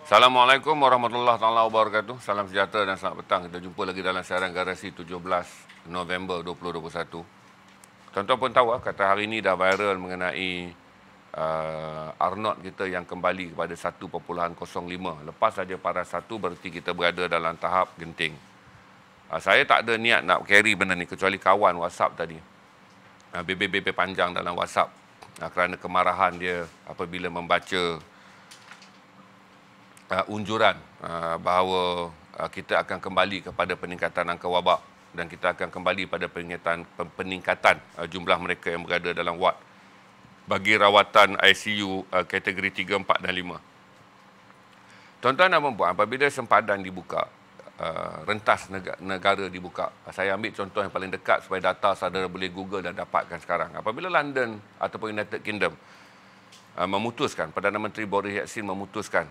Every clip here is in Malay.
Assalamualaikum warahmatullahi wabarakatuh. Salam sejahtera dan selamat petang. Kita jumpa lagi dalam siaran Garasi 17 November 2021. Tuan-tuan pun tahu kata hari ini dah viral mengenai R0 kita yang kembali kepada 1.05. Lepas saja para 1 berarti kita berada dalam tahap genting. Saya tak ada niat nak carry benda ni kecuali kawan WhatsApp tadi. BB panjang dalam WhatsApp kerana kemarahan dia apabila membaca unjuran bahawa kita akan kembali kepada peningkatan angka wabak dan kita akan kembali pada peningkatan jumlah mereka yang berada dalam wad bagi rawatan ICU kategori 3, 4 dan 5. Tuan-tuan dan puan-puan, apabila sempadan dibuka, rentas negara dibuka, saya ambil contoh yang paling dekat supaya data saudara boleh Google dan dapatkan sekarang. Apabila London ataupun United Kingdom memutuskan, Perdana Menteri Boris Yeltsin memutuskan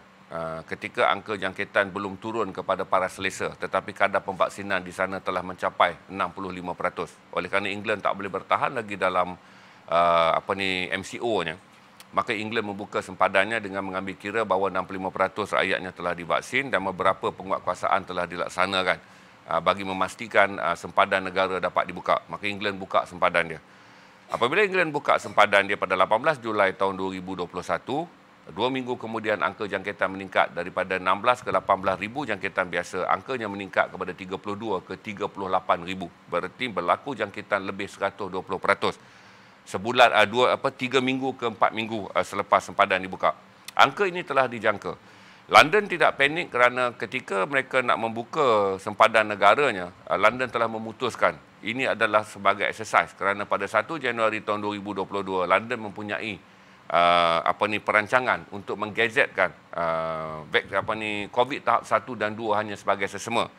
ketika angka jangkitan belum turun kepada para selesa tetapi kadar pemvaksinan di sana telah mencapai 65%. Oleh kerana England tak boleh bertahan lagi dalam MCO-nya, maka England membuka sempadannya dengan mengambil kira bahawa 65% rakyatnya telah divaksin dan beberapa penguatkuasaan telah dilaksanakan bagi memastikan sempadan negara dapat dibuka. Maka England buka sempadan dia. Apabila England buka sempadan dia pada 18 Julai tahun 2021, 2 minggu kemudian angka jangkitan meningkat daripada 16 ke 18 ribu jangkitan biasa, angkanya meningkat kepada 32 ke 38 ribu. Berarti berlaku jangkitan lebih 120%. Sebulan 3 minggu ke 4 minggu selepas sempadan dibuka. Angka ini telah dijangka. London tidak panik kerana ketika mereka nak membuka sempadan negaranya, London telah memutuskan ini adalah sebagai exercise kerana pada 1 Januari tahun 2022 London mempunyai perancangan untuk menggazetkan COVID tahap 1 dan 2 hanya sebagai sesama.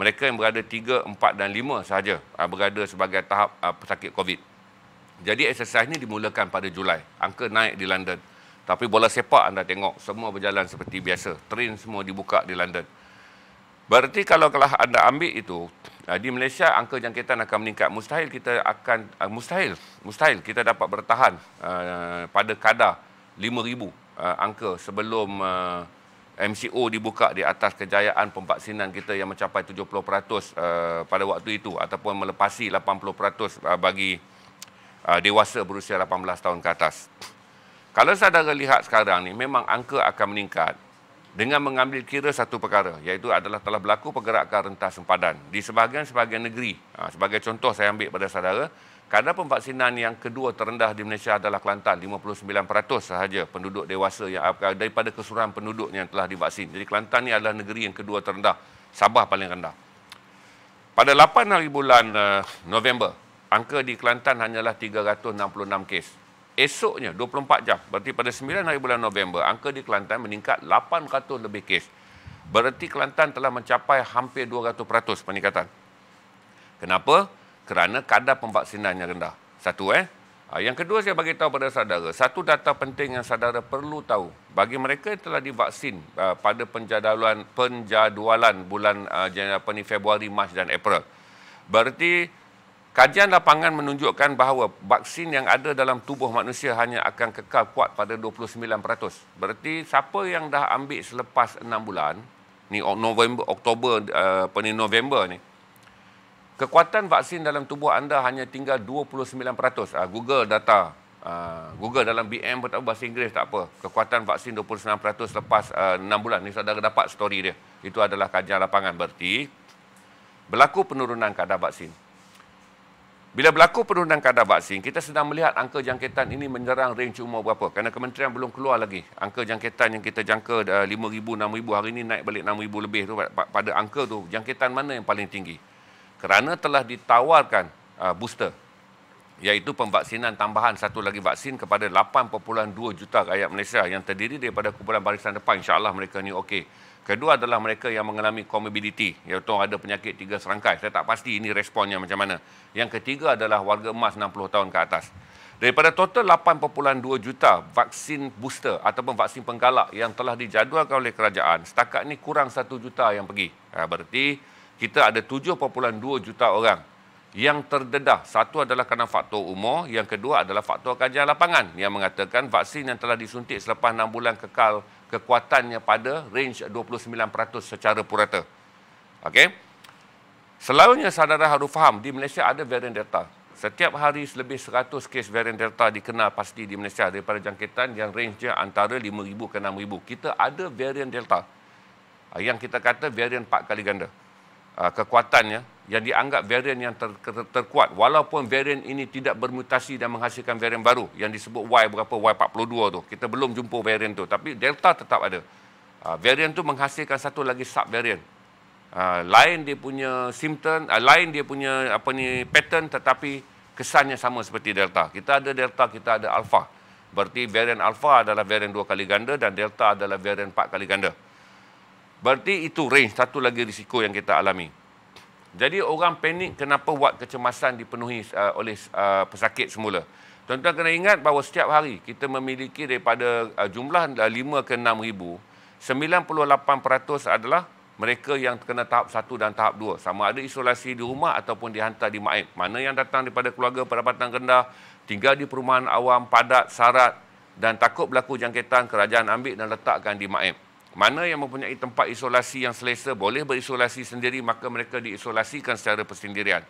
Mereka yang berada 3, 4 dan 5 sahaja berada sebagai tahap pesakit COVID. Jadi exercise ini dimulakan pada Julai. Angka naik di London. Tapi bola sepak anda tengok semua berjalan seperti biasa. Train semua dibuka di London. Berarti kalau anda ambil itu, di Malaysia angka jangkitan akan meningkat. Mustahil kita dapat bertahan pada kadar 5,000 angka sebelum MCO dibuka di atas kejayaan pemvaksinan kita yang mencapai 70% pada waktu itu ataupun melepasi 80% bagi dewasa berusia 18 tahun ke atas. Kalau saudara lihat sekarang ni, memang angka akan meningkat dengan mengambil kira satu perkara, iaitu adalah telah berlaku pergerakan rentas sempadan. Di sebahagian negeri, sebagai contoh saya ambil pada saudara, kadar pemvaksinan yang kedua terendah di Malaysia adalah Kelantan, 59% sahaja penduduk dewasa yang daripada keseluruhan penduduk yang telah divaksin. Jadi Kelantan ni adalah negeri yang kedua terendah, Sabah paling rendah. Pada 8 hari bulan November, angka di Kelantan hanyalah 366 kes. Esoknya 24 jam, berarti pada 9 hari bulan November, angka di Kelantan meningkat 800 lebih kes. Berarti Kelantan telah mencapai hampir 200% peningkatan. Kenapa? Kerana kadar pemvaksinannya rendah. Satu Yang kedua saya bagi tahu pada saudara, satu data penting yang saudara perlu tahu. Bagi mereka yang telah divaksin pada penjadualan bulan Februari, Mac dan April. Berarti kajian lapangan menunjukkan bahawa vaksin yang ada dalam tubuh manusia hanya akan kekal kuat pada 29%. Berarti siapa yang dah ambil selepas 6 bulan, ni Oktober, November ni, kekuatan vaksin dalam tubuh anda hanya tinggal 29%. Google data, Google dalam BM pun bahasa Inggeris tak apa. Kekuatan vaksin 29% lepas 6 bulan. Ni saudara dapat story dia. Itu adalah kajian lapangan. Berarti berlaku penurunan kadar vaksin. Bila berlaku penurunan kadar vaksin, kita sedang melihat angka jangkitan ini menyerang range umur berapa. Kerana kementerian belum keluar lagi. Angka jangkitan yang kita jangka 5,000, 6,000, hari ini naik balik 6,000 lebih tu. Pada angka tu, jangkitan mana yang paling tinggi? Kerana telah ditawarkan booster, iaitu pemvaksinan tambahan satu lagi vaksin kepada 8.2 juta rakyat Malaysia yang terdiri daripada kumpulan barisan depan. InsyaAllah mereka ni okey. Kedua adalah mereka yang mengalami comorbidity, iaitu ada penyakit 3 serangkai. Saya tak pasti ini responnya macam mana. Yang ketiga adalah warga emas 60 tahun ke atas. Daripada total 8.2 juta vaksin booster ataupun vaksin penggalak yang telah dijadualkan oleh kerajaan, setakat ini kurang 1 juta yang pergi. Berarti kita ada 7.2 juta orang yang terdedah. Satu adalah kerana faktor umur, yang kedua adalah faktor kajian lapangan yang mengatakan vaksin yang telah disuntik selepas 6 bulan kekal kekuatannya pada range 29% secara purata. Okey. Selalunya saudara harus faham, di Malaysia ada varian Delta. Setiap hari lebih 100 kes varian Delta dikenal pasti di Malaysia daripada jangkitan yang range-nya antara 5,000 ke 6,000. Kita ada varian Delta yang kita kata varian 4 kali ganda. Kekuatannya yang dianggap varian yang terkuat, walaupun varian ini tidak bermutasi dan menghasilkan varian baru yang disebut Y42 tu. Kita belum jumpa varian tu, tapi Delta tetap ada. Varian tu menghasilkan satu lagi subvarian. Lain dia punya simptom, lain dia punya pattern, tetapi kesannya sama seperti Delta. Kita ada Delta, kita ada Alpha. Berarti varian Alpha adalah varian 2 kali ganda dan Delta adalah varian 4 kali ganda. Berarti itu range satu lagi risiko yang kita alami. Jadi orang panik kenapa buat kecemasan dipenuhi oleh pesakit semula. Tuan-tuan kena ingat bahawa setiap hari kita memiliki daripada jumlah 5 ke 6 ribu, 98% adalah mereka yang kena tahap 1 dan tahap 2. Sama ada isolasi di rumah ataupun dihantar di MAIP. Mana yang datang daripada keluarga pendapatan rendah, tinggal di perumahan awam, padat, sarat dan takut berlaku jangkitan, kerajaan ambil dan letakkan di MAIP. Mana yang mempunyai tempat isolasi yang selesa, boleh berisolasi sendiri, maka mereka diisolasikan secara persendirian.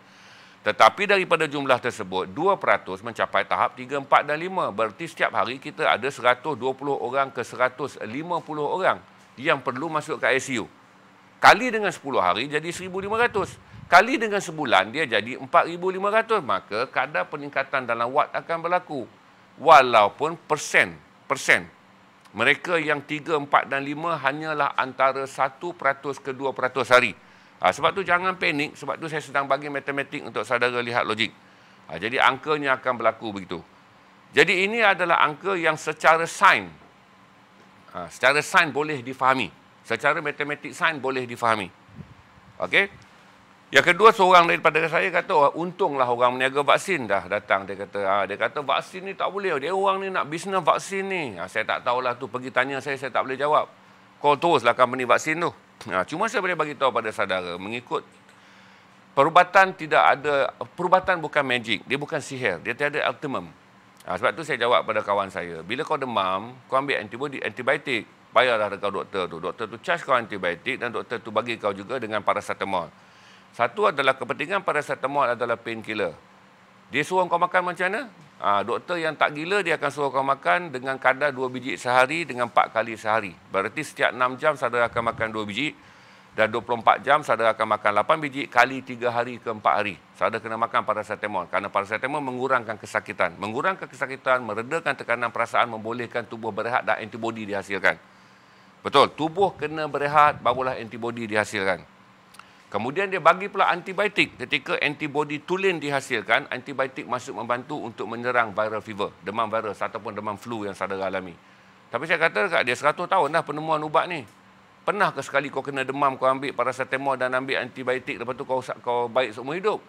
Tetapi daripada jumlah tersebut, 2% mencapai tahap 3, 4 dan 5. Berarti setiap hari kita ada 120 orang ke 150 orang yang perlu masuk ke ICU. Kali dengan 10 hari jadi 1,500. Kali dengan sebulan dia jadi 4,500. Maka kadar peningkatan dalam wad akan berlaku. Walaupun persen. Mereka yang 3, 4 dan 5 hanyalah antara 1% ke 2% hari. Sebab tu jangan panik. Sebab tu saya sedang bagi matematik untuk saudara lihat logik. Jadi angkanya akan berlaku begitu. Jadi ini adalah angka yang secara sains. Secara sains boleh difahami. Secara matematik sains boleh difahami. Okey? Yang kedua, seorang daripada saya kata, untunglah orang meniaga vaksin dah datang. Dia kata vaksin ni tak boleh. Dia orang ni nak bisnes vaksin ni. Saya tak tahulah tu. Pergi tanya saya tak boleh jawab. Call teruslah company vaksin tu. Cuma saya boleh bagi tahu pada saudara, mengikut perubatan tidak ada, perubatan bukan magic. Dia bukan sihir. Dia tiada ultimum. Sebab tu saya jawab pada kawan saya, bila kau demam, kau ambil antibiotik. Bayarlah dekat doktor tu. Doktor tu charge kau antibiotik dan doktor tu bagi kau juga dengan paracetamol. Satu adalah kepentingan paracetamol adalah painkiller. Dia suruh kau makan macam mana? Doktor yang tak gila dia akan suruh kau makan dengan kadar 2 biji sehari dengan 4 kali sehari. Berarti setiap 6 jam saudara akan makan 2 biji dan 24 jam saudara akan makan 8 biji kali 3 hari ke 4 hari. Saudara kena makan paracetamol kerana paracetamol mengurangkan kesakitan. Mengurangkan kesakitan, meredakan tekanan perasaan, membolehkan tubuh berehat dan antibodi dihasilkan. Betul, tubuh kena berehat barulah antibodi dihasilkan. Kemudian dia bagi pula antibiotik. Ketika antibodi tulen dihasilkan, antibiotik masuk membantu untuk menyerang viral fever, demam virus ataupun demam flu yang saudara alami. Tapi saya kata kat dia 100 tahun dah penemuan ubat ni. Pernah ke sekali kau kena demam, kau ambil paracetamol dan ambil antibiotik, lepas tu kau baik seumur hidup?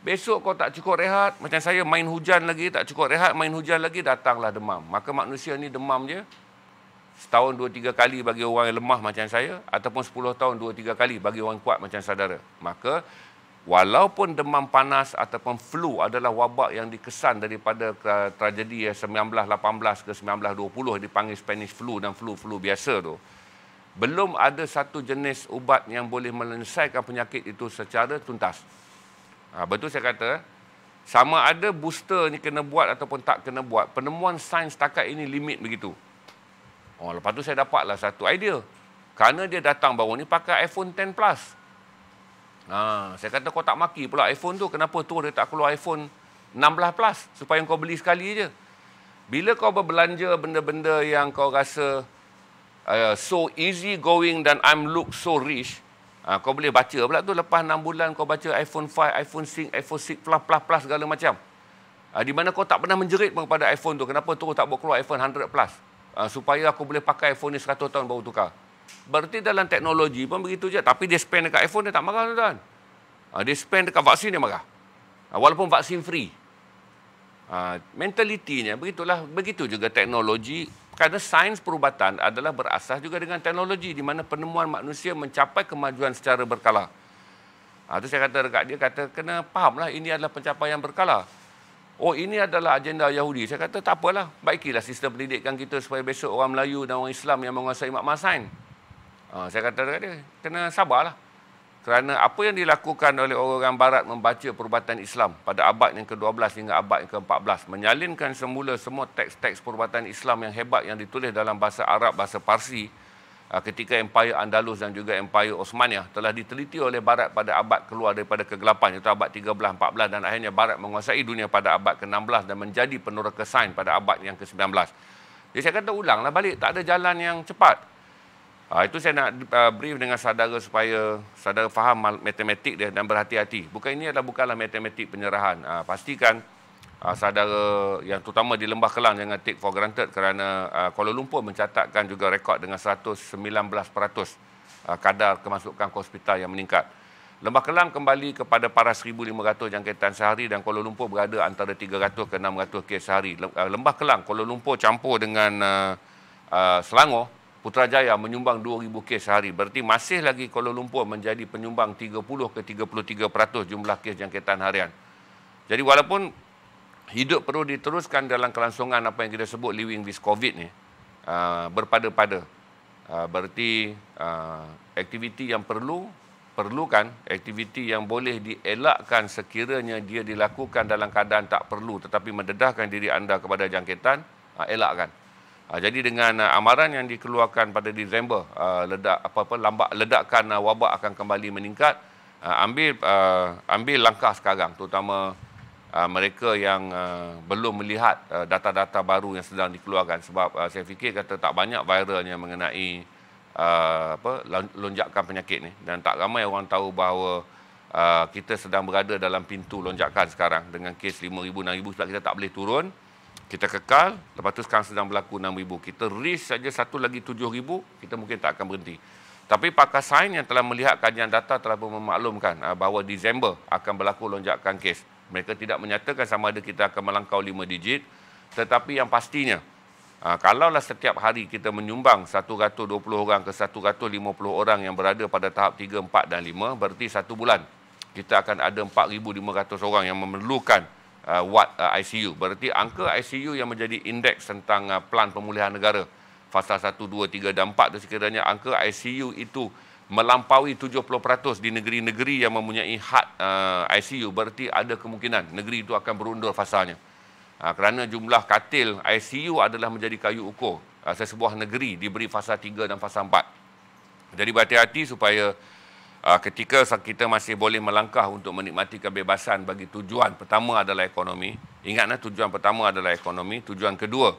Besok kau tak cukup rehat, macam saya main hujan lagi, tak cukup rehat, main hujan lagi, datanglah demam. Maka manusia ni demam je. Setahun 2-3 kali bagi orang yang lemah macam saya, ataupun 10 tahun 2-3 kali bagi orang kuat macam saudara. Maka walaupun demam panas ataupun flu adalah wabak yang dikesan daripada tragedi 1918 ke 1920 dipanggil Spanish flu dan flu biasa tu, belum ada satu jenis ubat yang boleh menyelesaikan penyakit itu secara tuntas. Betul saya kata, sama ada booster ni kena buat ataupun tak kena buat, penemuan sains setakat ini limit begitu. Lepas tu saya dapatlah satu idea. Kerana dia datang baru ni pakai iPhone X Plus. Saya kata kau tak maki pula iPhone tu. Kenapa tu dia tak keluar iPhone 16 Plus supaya kau beli sekali je. Bila kau berbelanja benda-benda yang kau rasa so easy going dan I'm look so rich, kau boleh baca pula tu lepas 6 bulan kau baca iPhone 5, iPhone 6, iPhone 6 Plus segala macam. Di mana kau tak pernah menjerit pun kepada iPhone tu. Kenapa tu tak buat keluar iPhone 100 Plus? Supaya aku boleh pakai iPhone ni 100 tahun baru tukar. Berarti dalam teknologi pun begitu je. Tapi dia spend dekat iPhone, dia tak marah tuan. Dia spend dekat vaksin, dia marah. Walaupun vaksin free. Mentalitinya begitulah. Begitu juga teknologi. Kerana sains perubatan adalah berasas juga dengan teknologi, di mana penemuan manusia mencapai kemajuan secara berkala. Tu saya kata dekat dia, kata kena fahamlah ini adalah pencapaian berkala. Oh, ini adalah agenda Yahudi. Saya kata tak apalah, baikilah sistem pendidikan kita supaya besok orang Melayu dan orang Islam yang menguasai makmal sains. Saya kata dekat dia, kena sabarlah. Kerana apa yang dilakukan oleh orang Barat membaca perubatan Islam pada abad yang ke-12 hingga abad yang ke-14, menyalinkan semula semua teks-teks perubatan Islam yang hebat yang ditulis dalam bahasa Arab, bahasa Parsi, ketika Empire Andalus dan juga Empire Osmaniyah telah diteliti oleh Barat pada abad keluar daripada kegelapan, iaitu abad 13, 14, dan akhirnya Barat menguasai dunia pada abad ke-16 dan menjadi peneraka sains pada abad yang ke-19. Jadi saya kata ulanglah balik, tak ada jalan yang cepat. Itu saya nak brief dengan saudara supaya saudara faham matematik dia dan berhati-hati. Ini bukanlah matematik penyerahan. Pastikan saudara yang terutama di Lembah Kelang jangan take for granted kerana Kuala Lumpur mencatatkan juga rekod dengan 119% kadar kemasukan ke hospital yang meningkat. Lembah Kelang kembali kepada paras 1,500 jangkitan sehari dan Kuala Lumpur berada antara 300 ke 600 kes sehari. Lembah Kelang, Kuala Lumpur campur dengan Selangor, Putrajaya menyumbang 2,000 kes sehari. Berarti masih lagi Kuala Lumpur menjadi penyumbang 30 ke 33% jumlah kes jangkitan harian. Jadi walaupun hidup perlu diteruskan dalam kelangsungan apa yang kita sebut living with COVID ni, berpada-pada. Berarti aktiviti yang perlukan, aktiviti yang boleh dielakkan sekiranya dia dilakukan dalam keadaan tak perlu tetapi mendedahkan diri anda kepada jangkitan, elakkan. Jadi dengan amaran yang dikeluarkan pada Disember, ledakan wabak akan kembali meningkat, ambil langkah sekarang, terutama mereka yang belum melihat data-data baru yang sedang dikeluarkan. Sebab saya fikir kata tak banyak viralnya mengenai lonjakan penyakit ni, dan tak ramai orang tahu bahawa kita sedang berada dalam pintu lonjakan sekarang dengan kes 5,000, 6,000 sebab kita tak boleh turun. Kita kekal, lepas tu sekarang sedang berlaku 6,000. Kita risk saja satu lagi 7,000, kita mungkin tak akan berhenti. Tapi pakar sains yang telah melihat kajian data telah memaklumkan bahawa Disember akan berlaku lonjakan kes. Mereka tidak menyatakan sama ada kita akan melangkau 5 digit, tetapi yang pastinya, kalaulah setiap hari kita menyumbang 120 orang ke 150 orang yang berada pada tahap 3, 4 dan 5, berarti satu bulan kita akan ada 4,500 orang yang memerlukan ward ICU. Berarti angka ICU yang menjadi indeks tentang Pelan Pemulihan Negara fasa 1, 2, 3 dan 4 tu, sekiranya angka ICU itu melampaui 70% di negeri-negeri yang mempunyai had ICU, berarti ada kemungkinan negeri itu akan berundur fasanya. Kerana jumlah katil ICU adalah menjadi kayu ukur sesebuah negeri diberi fasa 3 dan fasa 4. Jadi berhati-hati supaya ketika kita masih boleh melangkah untuk menikmati kebebasan bagi tujuan pertama adalah ekonomi. Ingatlah, tujuan pertama adalah ekonomi. Tujuan kedua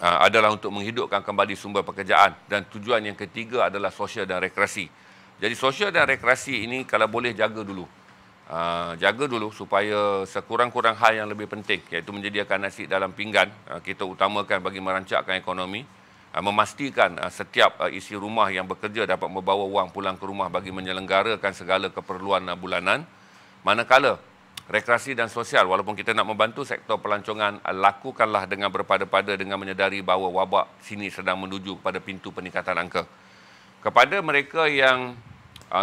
adalah untuk menghidupkan kembali sumber pekerjaan. Dan tujuan yang ketiga adalah sosial dan rekreasi. Jadi sosial dan rekreasi ini kalau boleh jaga dulu. Jaga dulu supaya sekurang-kurang hal yang lebih penting, iaitu menyediakan nasi dalam pinggan, kita utamakan bagi merancangkan ekonomi. Memastikan setiap isi rumah yang bekerja dapat membawa wang pulang ke rumah bagi menyelenggarakan segala keperluan bulanan. Manakala rekreasi dan sosial, walaupun kita nak membantu sektor pelancongan, lakukanlah dengan berpada-pada dengan menyedari bahawa wabak sini sedang menuju kepada pintu peningkatan angka. Kepada mereka yang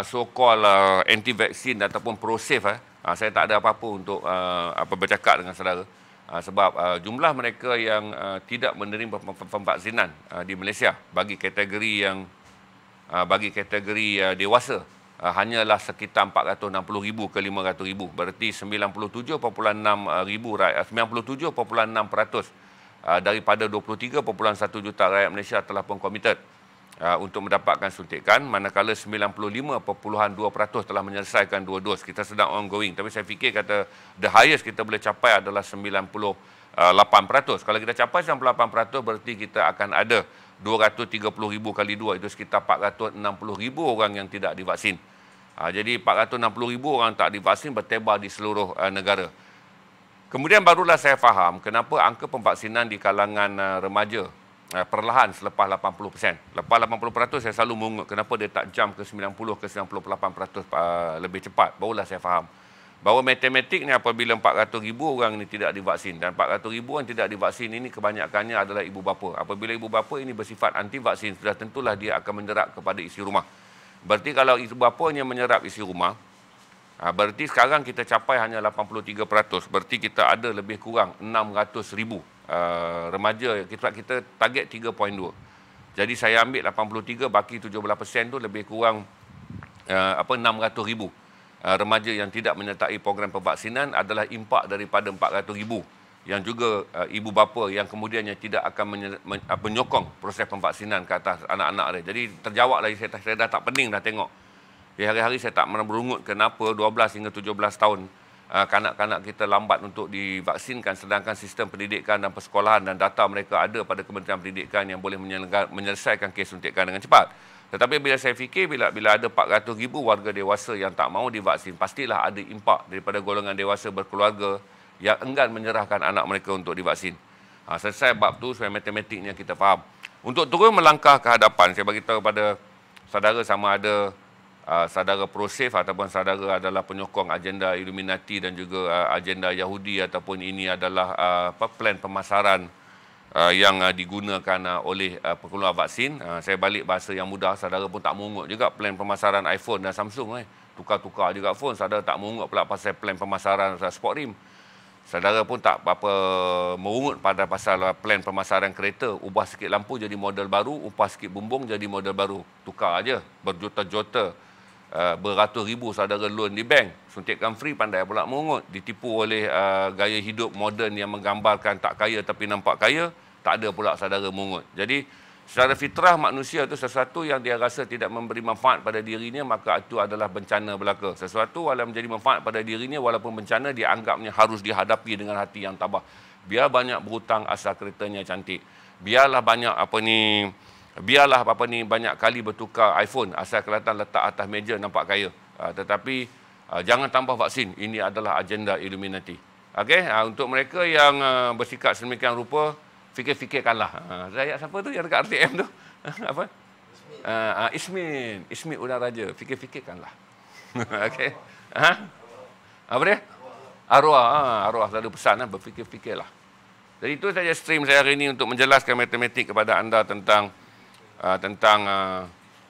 so-called anti-vaksin ataupun pro-safe, saya tak ada apa-apa untuk bercakap dengan saudara. Sebab jumlah mereka yang tidak menerima pemvaksinan di Malaysia bagi kategori dewasa hanyalah sekitar 460,000 ke 500,000. Berarti 97.6% daripada 23.1 juta rakyat Malaysia telah pun committed untuk mendapatkan suntikan, manakala 95.2% telah menyelesaikan 2 dos. Kita sedang ongoing, tapi saya fikir kata the highest kita boleh capai adalah 98%. Kalau kita capai 98%, berarti kita akan ada 230,000 kali 2, itu sekitar 460,000 orang yang tidak divaksin. Jadi 460,000 orang tak divaksin bertebar di seluruh negara. Kemudian barulah saya faham kenapa angka pemvaksinan di kalangan remaja perlahan selepas 80%. Lepas 80% saya selalu mengungut kenapa dia tak jump ke 90 ke 98% lebih cepat. Barulah saya faham bahawa matematik ni apabila 400,000 orang ni tidak divaksin, dan 400,000 orang tidak divaksin ini kebanyakannya adalah ibu bapa. Apabila ibu bapa ini bersifat anti vaksin, sudah tentulah dia akan menyerap kepada isi rumah. Berarti kalau ibu bapanya menyerap isi rumah, Berarti sekarang kita capai hanya 83%. Berarti kita ada lebih kurang 600,000 remaja. Kita target 3.2. Jadi saya ambil 83 baki 17% tu lebih kurang 600,000 remaja yang tidak menyertai program pemvaksinan adalah impak daripada 400,000 yang juga ibu bapa yang kemudiannya tidak akan menyokong proses pemvaksinan ke atas anak-anak dia. Jadi terjawab lagi, saya dah tak pening dah tengok. Di hari-hari saya tak merungut kenapa 12 hingga 17 tahun kanak-kanak kita lambat untuk divaksinkan, sedangkan sistem pendidikan dan persekolahan dan data mereka ada pada Kementerian Pendidikan yang boleh menyelesaikan kes suntikan dengan cepat. Tetapi bila saya fikir, bila ada 400,000 warga dewasa yang tak mahu divaksin, pastilah ada impak daripada golongan dewasa berkeluarga yang enggan menyerahkan anak mereka untuk divaksin. Selesai bab tu, supaya matematiknya kita faham. Untuk terus melangkah ke hadapan, saya beritahu kepada saudara sama ada saudara pro-safe ataupun saudara adalah penyokong agenda Illuminati dan juga agenda Yahudi, ataupun ini adalah plan pemasaran yang digunakan oleh pengeluar vaksin. Saya balik bahasa yang mudah, saudara pun tak mengungut juga plan pemasaran iPhone dan Samsung. Tukar-tukar juga phone, saudara tak mengungut pula pasal plan pemasaran Sport Rim. Saudara pun tak apa merungut pada pasal plan pemasaran kereta. Ubah sikit lampu jadi model baru, ubah sikit bumbung jadi model baru. Tukar aja berjuta-juta, beratus ribu saudara loan di bank. Suntikan free pandai pula mengungut. Ditipu oleh gaya hidup moden yang menggambarkan tak kaya tapi nampak kaya. Tak ada pula saudara mengungut. Jadi secara fitrah manusia itu sesuatu yang dia rasa tidak memberi manfaat pada dirinya, maka itu adalah bencana belaka. Sesuatu walau menjadi manfaat pada dirinya walaupun bencana, dia anggapnya harus dihadapi dengan hati yang tabah. Biar banyak berhutang asal keretanya cantik. Biarlah banyak banyak kali bertukar iPhone asal kelihatan letak atas meja nampak kaya. Tetapi jangan tambah vaksin. Ini adalah agenda Illuminati. Okey, untuk mereka yang bersikap sedemikian rupa, fikir-fikirkanlah. Rakyat siapa tu yang dekat RTM tu? Apa? Ismin Udang Raja. Fikir-fikirkanlah. Okey. Apa dia? Arwah selalu pesan, berfikir-fikirlah. Jadi itu saja stream saya hari ini untuk menjelaskan matematik kepada anda tentang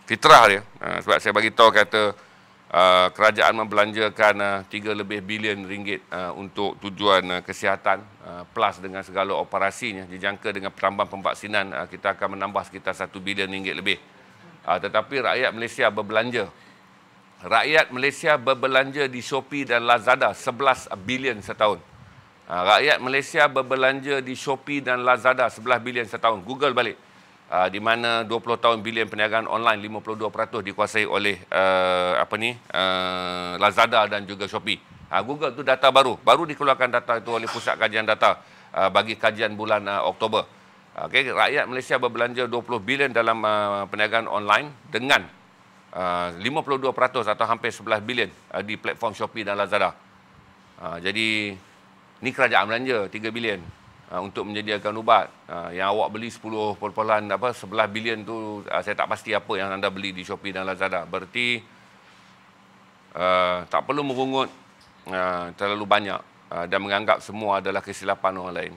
fitrah dia. Sebab saya bagi tahu kata kerajaan membelanjakan 3 lebih bilion ringgit untuk tujuan kesihatan, plus dengan segala operasinya. Dijangka dengan pertambahan pemvaksinan kita akan menambah sekitar 1 bilion ringgit lebih. Tetapi rakyat Malaysia berbelanja. Rakyat Malaysia berbelanja di Shopee dan Lazada 11 bilion setahun. Rakyat Malaysia berbelanja di Shopee dan Lazada 11 bilion setahun. Google balik. Di mana 20 tahun bilion perniagaan online, 52% dikuasai oleh Lazada dan juga Shopee. Google tu data baru dikeluarkan data itu oleh Pusat Kajian Data bagi kajian bulan Oktober. Okay, rakyat Malaysia berbelanja 20 bilion dalam perniagaan online dengan 52% atau hampir 11 bilion di platform Shopee dan Lazada. Jadi ni kerajaan belanja 3 bilion untuk menyediakan ubat. Yang awak beli 11 bilion tu, saya tak pasti apa yang anda beli di Shopee dan Lazada. Berarti tak perlu merungut terlalu banyak dan menganggap semua adalah kesilapan orang lain.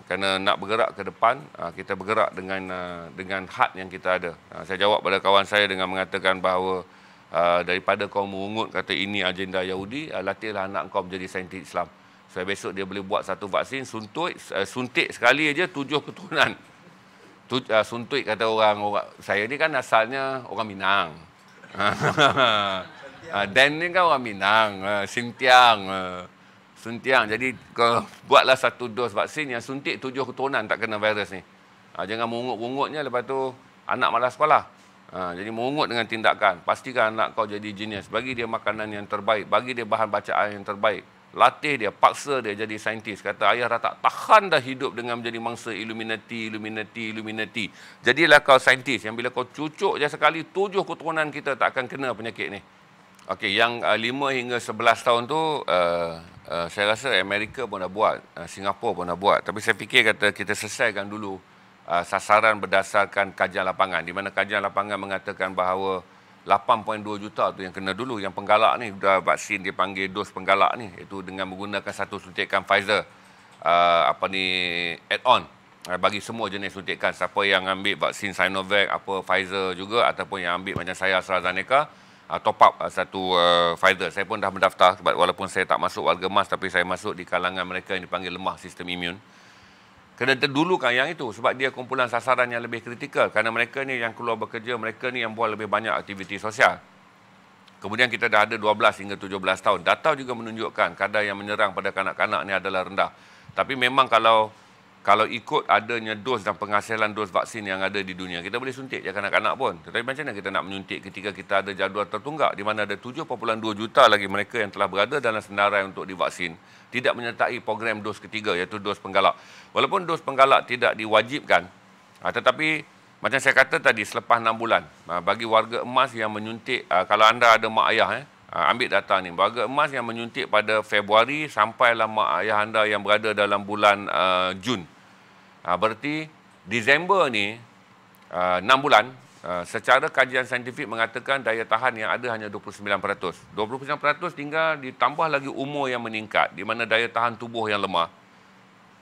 Kerana nak bergerak ke depan, kita bergerak dengan had yang kita ada. Saya jawab pada kawan saya dengan mengatakan bahawa daripada kau merungut kata ini agenda Yahudi, latihlah anak kau menjadi saintis Islam. So, besok dia boleh buat satu vaksin, suntik sekali aja 7 keturunan. Suntik kata orang, saya ni kan asalnya orang Minang. Dan ni kan orang Minang, Suntiang. Jadi buatlah satu dos vaksin yang suntik 7 keturunan tak kena virus ni. Jangan mengungut-ungutnya lepas tu anak malas sekolah. Jadi mengungut dengan tindakan. Pastikan anak kau jadi genius. Bagi dia makanan yang terbaik, bagi dia bahan bacaan yang terbaik. Latih dia, paksa dia jadi saintis. Kata ayah dah tak tahan dah hidup dengan menjadi mangsa Illuminati. Jadilah kau saintis yang bila kau cucuk je sekali 7 keturunan kita tak akan kena penyakit ni. Okey, yang 5 hingga 11 tahun tu saya rasa Amerika pun dah buat, Singapura pun dah buat. Tapi saya fikir kata kita selesaikan dulu sasaran berdasarkan kajian lapangan, di mana kajian lapangan mengatakan bahawa 8.2 juta tu yang kena dulu. Yang penggalak ni, dah vaksin dia panggil dos penggalak ni, itu dengan menggunakan satu suntikan Pfizer add-on bagi semua jenis suntikan. Siapa yang ambil vaksin Sinovac, Pfizer juga, ataupun yang ambil macam saya AstraZeneca, top up satu Pfizer. Saya pun dah mendaftar sebab walaupun saya tak masuk warga emas tapi saya masuk di kalangan mereka yang dipanggil lemah sistem imun. Kena terdulukan yang itu sebab dia kumpulan sasaran yang lebih kritikal kerana mereka ni yang keluar bekerja, mereka ni yang buat lebih banyak aktiviti sosial. Kemudian kita dah ada 12 hingga 17 tahun. Data juga menunjukkan kadar yang menyerang pada kanak-kanak ni adalah rendah. Tapi memang kalau ikut adanya dos dan penghasilan dos vaksin yang ada di dunia, kita boleh suntik je kanak-kanak pun. Tetapi macam mana kita nak menyuntik ketika kita ada jadual tertunggak di mana ada 7.2 juta lagi mereka yang telah berada dalam senarai untuk divaksin, tidak menyertai program dos ketiga iaitu dos penggalak. Walaupun dos penggalak tidak diwajibkan, tetapi macam saya kata tadi, selepas 6 bulan, bagi warga emas yang menyuntik, kalau anda ada mak ayah, ambil data ni, warga emas yang menyuntik pada Februari sampailah mak ayah anda yang berada dalam bulan Jun. Berarti Disember ni, 6 bulan, secara kajian saintifik mengatakan daya tahan yang ada hanya 29%. 29% tinggal ditambah lagi umur yang meningkat, di mana daya tahan tubuh yang lemah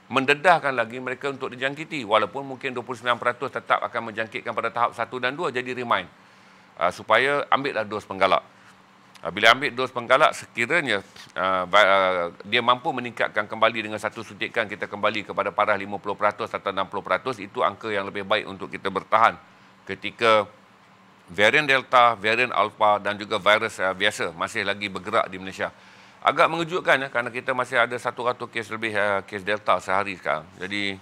mendedahkan lagi mereka untuk dijangkiti, walaupun mungkin 29% tetap akan menjangkitkan pada tahap 1 dan 2, jadi remind supaya ambillah dos penggalak. Bila ambil dos penggalak, sekiranya dia mampu meningkatkan kembali dengan satu suntikan kita kembali kepada paras 50% atau 60%, itu angka yang lebih baik untuk kita bertahan ketika varian Delta, varian Alpha dan juga virus biasa masih lagi bergerak di Malaysia. Agak mengejutkan kerana kita masih ada 100 kes lebih kes Delta sehari sekarang. Jadi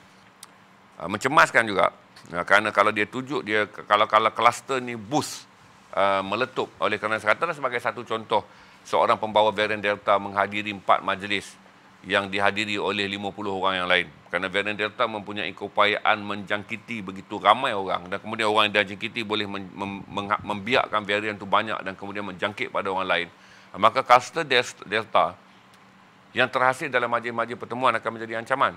mencemaskan juga kerana kalau dia tujuk dia kalau kluster ni boost meletup. Oleh kerana saya katalah sebagai satu contoh, seorang pembawa varian Delta menghadiri 4 majlis yang dihadiri oleh 50 orang yang lain. Kerana varian Delta mempunyai keupayaan menjangkiti begitu ramai orang dan kemudian orang yang dijangkiti boleh membiarkan varian itu banyak dan kemudian menjangkit pada orang lain. Maka kluster Delta yang terhasil dalam majlis-majlis pertemuan akan menjadi ancaman.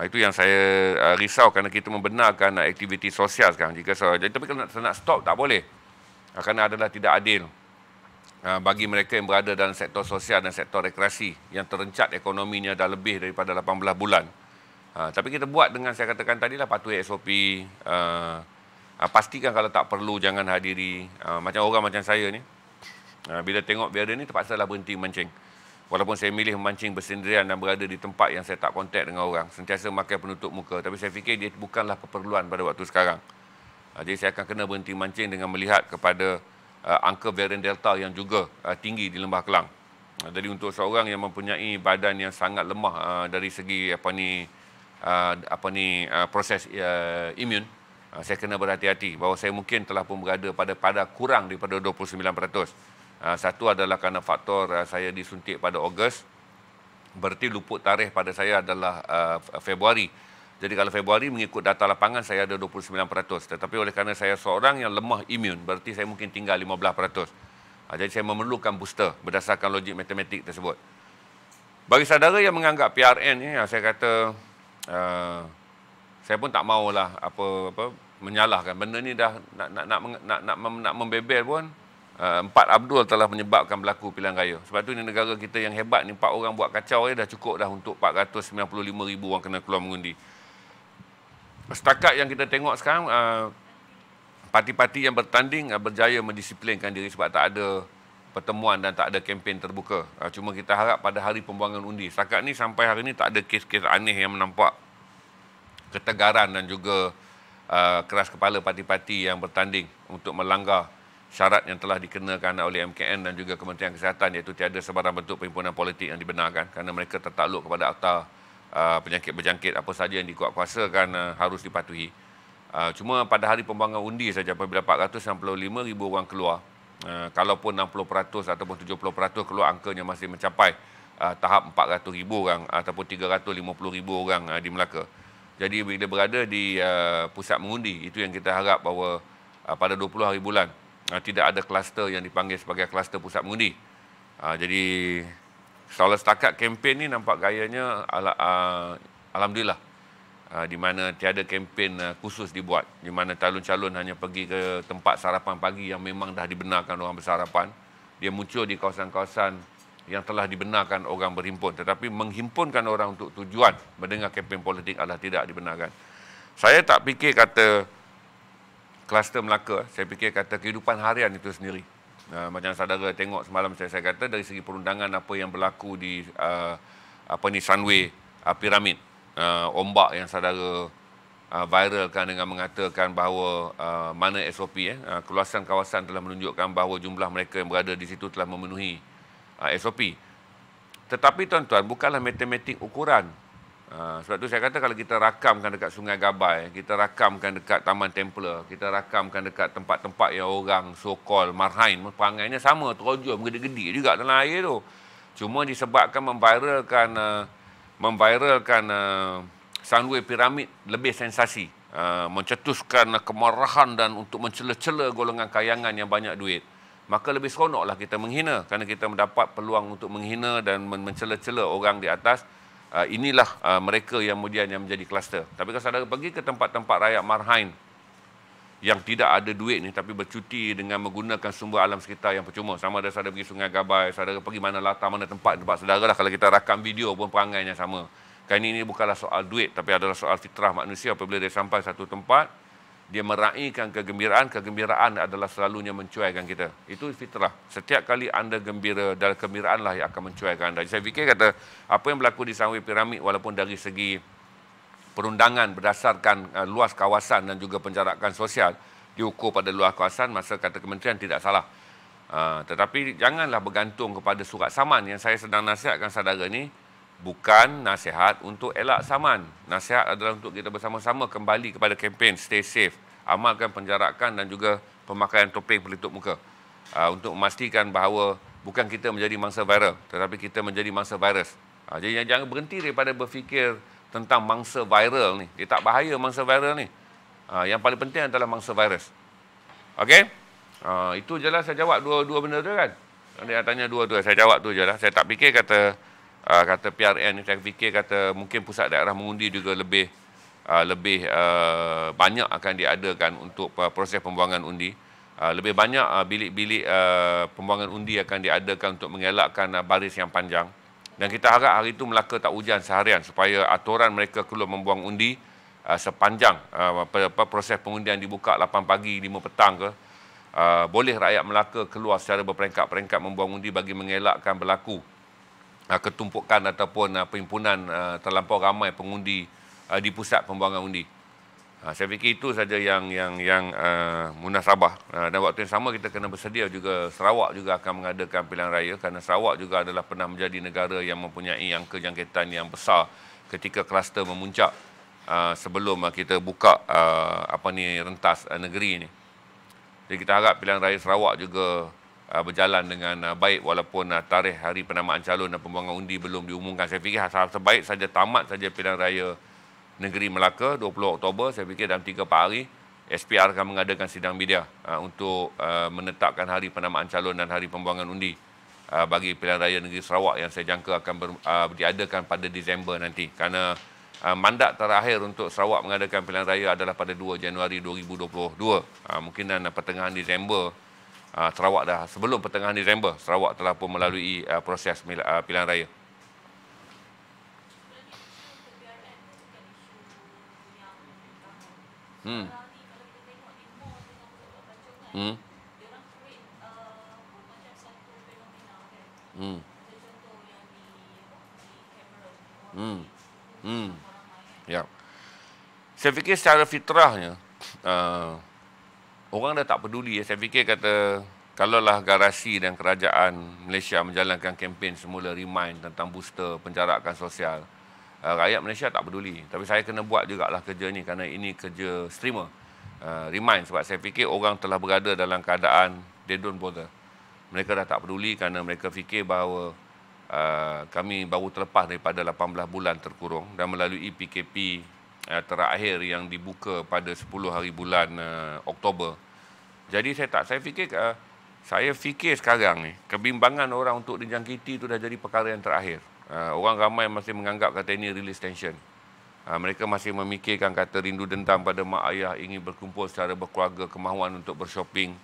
Itu yang saya risau kerana kita membenarkan aktiviti sosial sekarang. Tapi kalau nak stop tak boleh. Kerana adalah tidak adil bagi mereka yang berada dalam sektor sosial dan sektor rekreasi yang terencat ekonominya dah lebih daripada 18 bulan. Tapi kita buat dengan saya katakan tadilah patuhi SOP. Pastikan kalau tak perlu jangan hadiri. Macam orang macam saya ni. Bila tengok varian ni terpaksalah berhenti memancing. Walaupun saya milih memancing bersendirian dan berada di tempat yang saya tak kontak dengan orang. Sentiasa memakai penutup muka. Tapi saya fikir dia bukanlah keperluan pada waktu sekarang. Jadi saya akan kena berhenti mancing dengan melihat kepada angka varian Delta yang juga tinggi di Lembah Kelang. Jadi untuk seorang yang mempunyai badan yang sangat lemah dari segi proses imun, saya kena berhati-hati bahawa saya mungkin telah pun berada pada kurang daripada 29%. Satu adalah kerana faktor saya disuntik pada Ogos, berarti luput tarikh pada saya adalah Februari. Jadi kalau Februari mengikut data lapangan saya ada 29%. Tetapi oleh kerana saya seorang yang lemah imun, berarti saya mungkin tinggal 15%. Jadi saya memerlukan booster berdasarkan logik matematik tersebut. Bagi saudara yang menganggap PRN ni, saya kata saya pun tak maulah menyalahkan. Benda ni dah nak membebel pun. 4 Abdul telah menyebabkan berlaku pilihan raya. Sebab tu ni negara kita yang hebat ni, 4 orang buat kacau dah cukup dah untuk 495,000 orang kena keluar mengundi. Setakat yang kita tengok sekarang, parti-parti yang bertanding berjaya mendisiplinkan diri sebab tak ada pertemuan dan tak ada kempen terbuka. Cuma kita harap pada hari pembuangan undi. Setakat ni sampai hari ni tak ada kes-kes aneh yang menampak ketegaran dan juga keras kepala parti-parti yang bertanding untuk melanggar syarat yang telah dikenakan oleh MKN dan juga Kementerian Kesihatan, iaitu tiada sebarang bentuk perhimpunan politik yang dibenarkan kerana mereka tertakluk kepada akta penyakit berjangkit apa saja yang dikuatkuasakan harus dipatuhi. Cuma pada hari pembuangan undi saja apabila 465,000 orang keluar, kalaupun 60% ataupun 70% keluar, angkanya masih mencapai tahap 400,000 orang ataupun 350,000 orang di Melaka. Jadi bila berada di pusat mengundi, itu yang kita harap bahawa pada 20 hari bulan tidak ada kluster yang dipanggil sebagai kluster pusat mengundi. Jadi soal setakat kempen ni nampak gayanya alhamdulillah, di mana tiada kempen khusus dibuat, di mana calon-calon hanya pergi ke tempat sarapan pagi yang memang dah dibenarkan orang bersarapan. Dia muncul di kawasan-kawasan yang telah dibenarkan orang berhimpun, tetapi menghimpunkan orang untuk tujuan mendengar kempen politik adalah tidak dibenarkan. Saya tak fikir kata kluster Melaka, saya fikir kata kehidupan harian itu sendiri. Macam saudara tengok semalam saya kata dari segi perundangan apa yang berlaku di Sunway Piramid. Ombak yang saudara viralkan dengan mengatakan bahawa mana SOP keluasan kawasan telah menunjukkan bahawa jumlah mereka yang berada di situ telah memenuhi SOP. Tetapi tuan-tuan, bukanlah matematik ukuran. Sebab tu saya kata kalau kita rakamkan dekat Sungai Gabai, kita rakamkan dekat Taman Templar, kita rakamkan dekat tempat-tempat yang orang so-called marhain, perangainya sama, terojol, gede-gede juga dalam air tu. Cuma disebabkan memviralkan Sunway Piramid lebih sensasi, mencetuskan kemarahan dan untuk mencela-cela golongan kayangan yang banyak duit. Maka lebih seronoklah kita menghina kerana kita mendapat peluang untuk menghina dan mencela-cela orang di atas. Inilah mereka yang kemudian yang menjadi kluster. Tapi kalau saudara pergi ke tempat-tempat rakyat marhain yang tidak ada duit ni tapi bercuti dengan menggunakan sumber alam sekitar yang percuma, sama ada saudara pergi Sungai Gabai, saudara pergi mana latar, mana tempat saudara lah, kalau kita rakam video pun perangainya sama. Kan ini bukanlah soal duit tapi adalah soal fitrah manusia. Apabila dia sampai satu tempat, dia meraihkan kegembiraan adalah selalunya mencuaikan kita. Itu fitrah. Setiap kali anda gembira, dan kegembiraanlah yang akan mencuaikan anda. Saya fikir kata apa yang berlaku di Sunway Piramid, walaupun dari segi perundangan berdasarkan luas kawasan dan juga penjarakan sosial diukur pada luas kawasan, masa kata kementerian tidak salah. Tetapi janganlah bergantung kepada surat saman. Yang saya sedang nasihatkan saudara ni bukan nasihat untuk elak saman. Nasihat adalah untuk kita bersama-sama kembali kepada kempen Stay Safe, amalkan penjarakan dan juga pemakaian topeng pelitup muka, untuk memastikan bahawa bukan kita menjadi mangsa viral, tetapi kita menjadi mangsa virus. Jadi jangan berhenti daripada berfikir tentang mangsa viral ni. Dia tak bahaya mangsa viral ni. Yang paling penting adalah mangsa virus. Okey? Itu je lah saya jawab dua benda tu kan. Dia tanya dua-dua, saya jawab tu je lah. Saya tak fikir kata PRN ni, saya fikir kata mungkin pusat daerah mengundi juga lebih banyak akan diadakan untuk proses pembuangan undi. Lebih banyak bilik-bilik pembuangan undi akan diadakan untuk mengelakkan baris yang panjang. Dan kita harap hari itu Melaka tak hujan seharian supaya aturan mereka keluar membuang undi sepanjang proses pengundian dibuka 8 pagi 5 petang ke, boleh rakyat Melaka keluar secara berperingkat-peringkat membuang undi bagi mengelakkan berlaku ketumpukan ataupun perhimpunan terlampau ramai pengundi di pusat pembuangan undi. Saya fikir itu saja yang munasabah. Dan waktu yang sama kita kena bersedia juga, Sarawak juga akan mengadakan pilihan raya kerana Sarawak juga adalah pernah menjadi negara yang mempunyai angka jangkitan yang besar ketika kluster memuncak sebelum kita buka rentas negeri ini. Jadi kita harap pilihan raya Sarawak juga berjalan dengan baik walaupun tarikh hari penamaan calon dan pembuangan undi belum diumumkan. Saya fikir sebaik saja tamat saja pilihan raya negeri Melaka 20 Oktober, saya fikir dalam 3-4 hari SPR akan mengadakan sidang media untuk menetapkan hari penamaan calon dan hari pembuangan undi bagi pilihan raya negeri Sarawak yang saya jangka akan diadakan pada Disember nanti. Kerana mandat terakhir untuk Sarawak mengadakan pilihan raya adalah pada 2 Januari 2022. Mungkinan pertengahan Disember Sarawak dah, sebelum pertengahan Disember Sarawak telah pun melalui proses pilihan raya. Ya. Saya fikir secara fitrahnya orang dah tak peduli. Saya fikir kata kalaulah garasi dan kerajaan Malaysia menjalankan kempen semula remind tentang booster penjarakan sosial, rakyat Malaysia tak peduli. Tapi saya kena buat jugalah kerja ni kerana ini kerja streamer. Remind sebab saya fikir orang telah berada dalam keadaan they don't bother. Mereka dah tak peduli kerana mereka fikir bahawa kami baru terlepas daripada 18 bulan terkurung dan melalui PKP terakhir yang dibuka pada 10 hari bulan Oktober. Jadi saya fikir sekarang ni kebimbangan orang untuk dijangkiti itu dah jadi perkara yang terakhir. Orang ramai masih menganggap kata ini release tension. Mereka masih memikirkan kata rindu dendam pada mak ayah, ingin berkumpul secara berkeluarga, kemahuan untuk bershopping,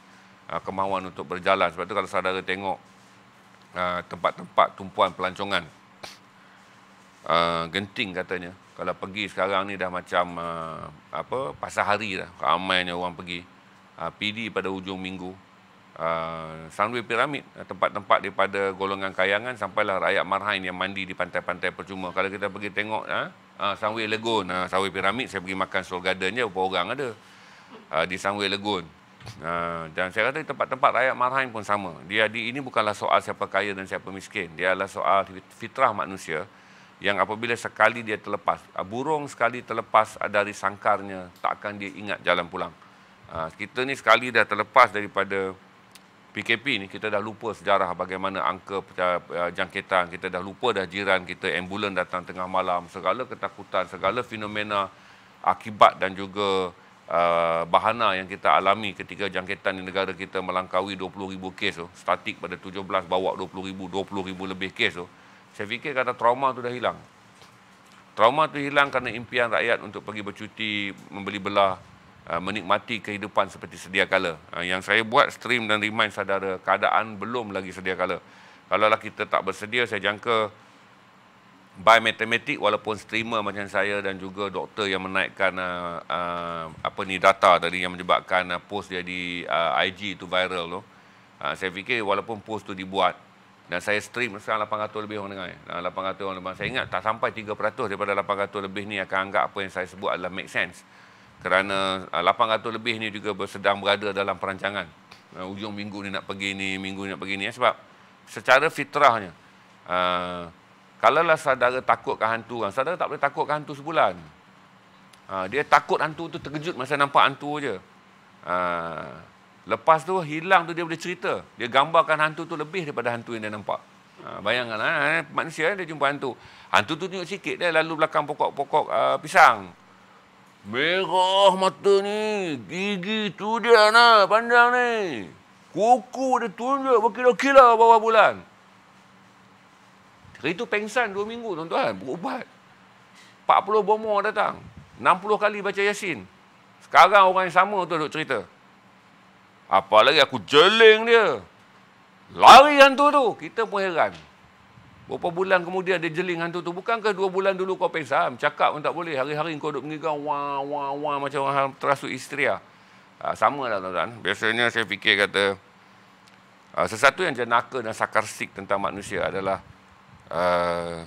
kemahuan untuk berjalan. Sebab itu kalau saudara tengok tempat-tempat tumpuan pelancongan, Genting katanya, kalau pergi sekarang ni dah macam pasar hari dah, ramainya orang pergi. PD pada hujung minggu, Sunway Piramid, tempat-tempat daripada golongan kayangan sampailah rakyat Marhain yang mandi di pantai-pantai percuma. Kalau kita pergi tengok Sunway Lagoon, Sunway Piramid, saya pergi makan Soul Garden je, berapa orang ada di Sunway Lagoon. Dan saya kata tempat-tempat rakyat Marhain pun sama. Ini bukanlah soal siapa kaya dan siapa miskin. Dia adalah soal fitrah manusia yang apabila sekali dia terlepas, burung sekali terlepas dari sangkarnya, takkan dia ingat jalan pulang. Kita ni sekali dah terlepas daripada PKP ni, kita dah lupa sejarah bagaimana angka jangkitan, kita dah lupa dah jiran kita, ambulan datang tengah malam, segala ketakutan, segala fenomena akibat dan juga bahana yang kita alami ketika jangkitan di negara kita melangkaui 20,000 kes tu, statik pada 17 bawa 20,000 lebih kes tu. Saya fikir kata trauma tu dah hilang. Trauma tu hilang kerana impian rakyat untuk pergi bercuti, membeli belah, menikmati kehidupan seperti sedia kala. Yang saya buat stream dan remind saudara, keadaan belum lagi sedia kala. Kalaulah kita tak bersedia, saya jangka by matematik, walaupun streamer macam saya dan juga doktor yang menaikkan data tadi yang menyebabkan post dia di IG itu viral tu. Saya fikir walaupun post tu dibuat dan saya stream sekarang 800 lebih orang dengar. 800 orang lebih. Saya ingat tak sampai 3% daripada 800 lebih ni akan anggap apa yang saya sebut adalah make sense. Kerana 800 lebih ni juga sedang berada dalam perancangan. Ujung minggu ni nak pergi ni, minggu ni nak pergi ni. Sebab secara fitrahnya, kalaulah saudara takut ke hantu, saudara tak boleh takut ke hantu sebulan. Dia takut hantu tu, terkejut masa nampak hantu je. Lepas tu hilang tu dia boleh cerita. Dia gambarkan hantu tu lebih daripada hantu yang dia nampak. Bayangkanlah, manusia dia jumpa hantu. Hantu tu tunjuk sikit dia lalu belakang pokok-pokok pisang. Merah mata ni, gigi tu dia nak pandang ni. Kuku dia tunjuk berkilau-kilau bawah bulan. Hari tu pengsan 2 minggu tuan-tuan, berubat. 40 bomoh datang, 60 kali baca Yasin. Sekarang orang yang sama tu duk cerita. Apalagi aku jeling dia. Lari hantu tu, kita pun heran. Berapa bulan kemudian dia jeling hantu tu. Bukankah 2 bulan dulu kau pengsan? Cakap pun tak boleh. Hari-hari kau duduk mengigang wah macam orang terasuk histeria. Sama lah tuan-tuan. Biasanya saya fikir kata sesuatu yang jenaka dan sakarstik tentang manusia adalah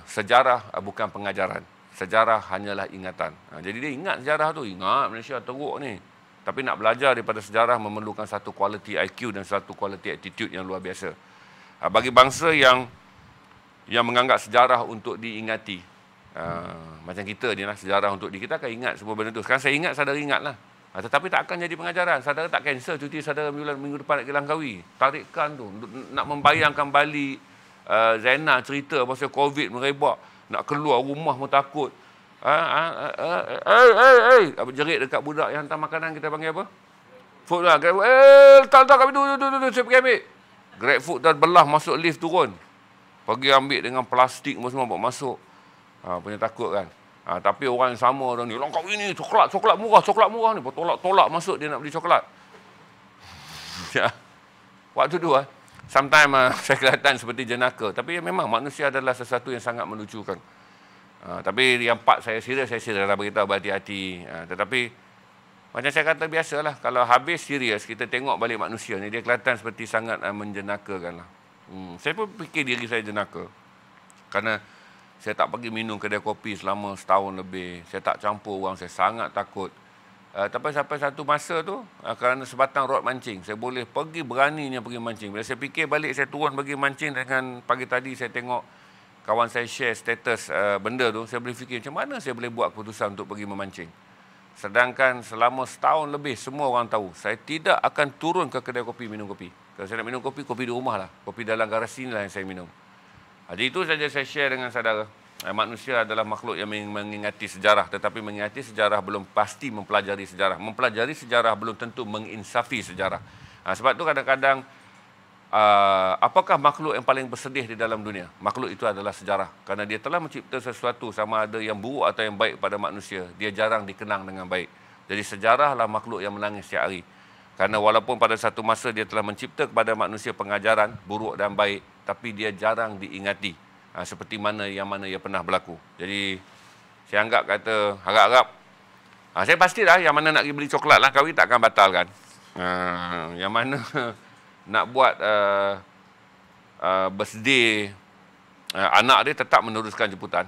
sejarah bukan pengajaran. Sejarah hanyalah ingatan. Jadi dia ingat sejarah tu. Ingat Malaysia teruk ni. Tapi nak belajar daripada sejarah memerlukan satu quality IQ dan satu quality attitude yang luar biasa. Bagi bangsa yang menganggap sejarah untuk diingati. Macam kita ni lah, sejarah untuk kita akan ingat semua benda tu. Sekarang saya ingat, saudara ingatlah. Tetapi tak akan jadi pengajaran. Saudara tak cancel cuti saudara minggu depan nak ke Langkawi. Tarikan tu. Nak membayangkan balik Zainal cerita pasal COVID merebak. Nak keluar rumah pun takut. Jerit dekat budak yang hantar makanan, kita panggil apa? Food lah. Tak kami tu, saya pergi ambil. Grab food dah belah masuk lift turun. Pergi ambil dengan plastik semua bawa masuk. Punya takut kan. Tapi orang yang sama dah ni, Langkawi ni coklat murah ni. Tolak masuk dia nak beli coklat. Waktu tu sometimes saya kelihatan seperti jenaka. Tapi memang manusia adalah sesuatu yang sangat melucukan. Tapi yang part saya serius dah beritahu berhati-hati. Tetapi macam saya kata biasalah, kalau habis serius kita tengok balik manusia ni, dia kelihatan seperti sangat menjenakakan lah. Saya pun fikir diri saya jenaka. Kerana saya tak pergi minum kedai kopi selama setahun lebih. Saya tak campur orang, saya sangat takut. Tapi sampai satu masa tu, kerana sebatang rod mancing, saya boleh beraninya pergi mancing. Bila saya fikir balik, saya turun pergi mancing dengan pagi tadi saya tengok kawan saya share status benda tu, saya boleh fikir macam mana saya boleh buat keputusan untuk pergi memancing. Sedangkan selama setahun lebih, semua orang tahu, saya tidak akan turun ke kedai kopi minum kopi. Kalau saya nak minum kopi, kopi di rumah lah. Kopi dalam garasi lah yang saya minum. Jadi itu saja saya share dengan saudara. Manusia adalah makhluk yang mengingati sejarah. Tetapi mengingati sejarah belum pasti mempelajari sejarah. Mempelajari sejarah belum tentu menginsafi sejarah. Sebab itu kadang-kadang, apakah makhluk yang paling bersedih di dalam dunia? Makhluk itu adalah sejarah. Kerana dia telah mencipta sesuatu, sama ada yang buruk atau yang baik pada manusia. Dia jarang dikenang dengan baik. Jadi sejarahlah makhluk yang menangis setiap hari. Kerana walaupun pada satu masa dia telah mencipta kepada manusia pengajaran, buruk dan baik, tapi dia jarang diingati. Seperti mana ia pernah berlaku. Jadi, saya anggap kata, harap-harap. Saya pastilah yang mana nak pergi beli coklat Langkawi tak akan batalkan. Yang mana nak buat birthday anak dia, tetap meneruskan jemputan.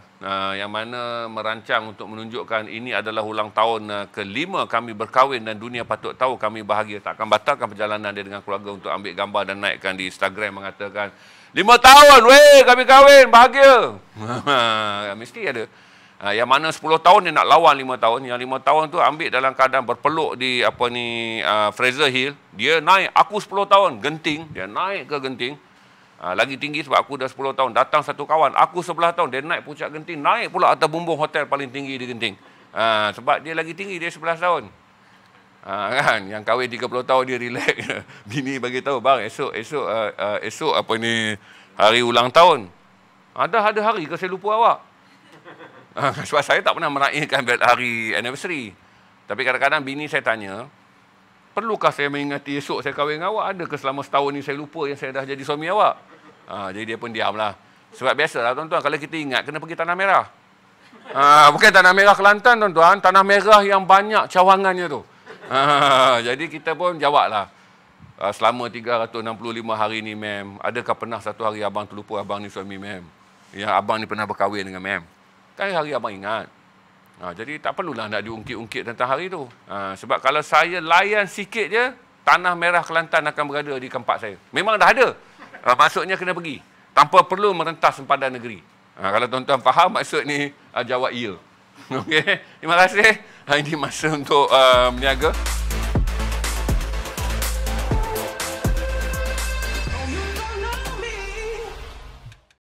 Yang mana merancang untuk menunjukkan ini adalah ulang tahun ke-5 kami berkahwin dan dunia patut tahu kami bahagia. Tak akan batalkan perjalanan dia dengan keluarga untuk ambil gambar dan naikkan di Instagram mengatakan 5 tahun, weh kami kahwin, bahagia. Mesti ada. Yang mana 10 tahun dia nak lawan 5 tahun. Yang 5 tahun tu ambil dalam keadaan berpeluk di Fraser Hill. Dia naik, aku 10 tahun, genting. Dia naik ke genting. Lagi tinggi sebab aku dah 10 tahun. Datang satu kawan, aku 11 tahun. Dia naik puncak genting, naik pula atas bumbung hotel paling tinggi di genting. Sebab dia lagi tinggi, dia 11 tahun. Kan? Yang kahwin 30 tahun dia relax. Bini bagi tahu, bang, esok hari ulang tahun. Ada hari ke saya lupa awak? Sebab saya tak pernah meraihkan hari anniversary. Tapi kadang-kadang bini saya tanya, perlukah saya mengingati esok saya kahwin dengan awak? Ada ke selama setahun ni saya lupa yang saya dah jadi suami awak? Jadi dia pun diamlah. Sebab biasalah tuan-tuan, kalau kita ingat, kena pergi Tanah Merah. Bukan Tanah Merah Kelantan tuan-tuan, Tanah Merah yang banyak cawangannya tu. Jadi kita pun jawablah. Selama 365 hari ni, ma'am, adakah pernah satu hari abang terlupa abang ni suami, ma'am? Ya, abang ni pernah berkahwin dengan ma'am. Kan hari abang ingat. Jadi tak perlulah nak diungkit-ungkit tentang hari tu. Sebab kalau saya layan sikit je, Tanah Merah Kelantan akan berada di tempat saya. Memang dah ada. Maksudnya kena pergi. Tanpa perlu merentas sempadan negeri. Kalau tuan-tuan faham maksud ni, jawab ya. Okey. Terima kasih. Ini masa untuk berniaga.